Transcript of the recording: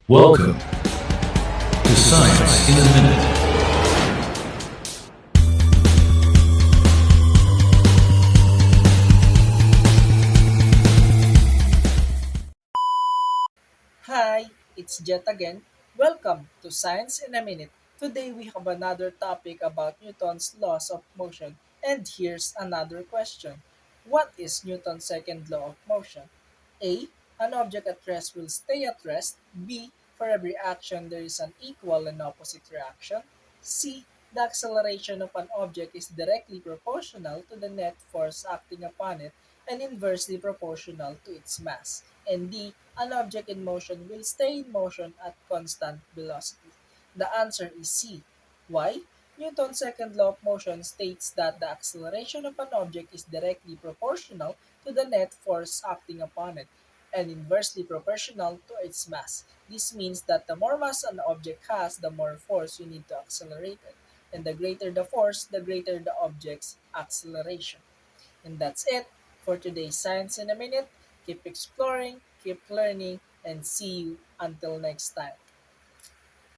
Welcome to Science in a Minute. Hi, it's Jet again. Welcome to Science in a Minute. Today we have another topic about Newton's laws of motion. And here's another question. What is Newton's second law of motion? A. An object at rest will stay at rest. B. For every action there is an equal and opposite reaction. C. The acceleration of an object is directly proportional to the net force acting upon it and inversely proportional to its mass. And D. An object in motion will stay in motion at constant velocity. The answer is C. Why? Newton's second law of motion states that the acceleration of an object is directly proportional to the net force acting upon it and inversely proportional to its mass. This means that the more mass an object has, the more force you need to accelerate it. And the greater the force, the greater the object's acceleration. And that's it for today's Science in a Minute. Keep exploring, keep learning, and see you until next time.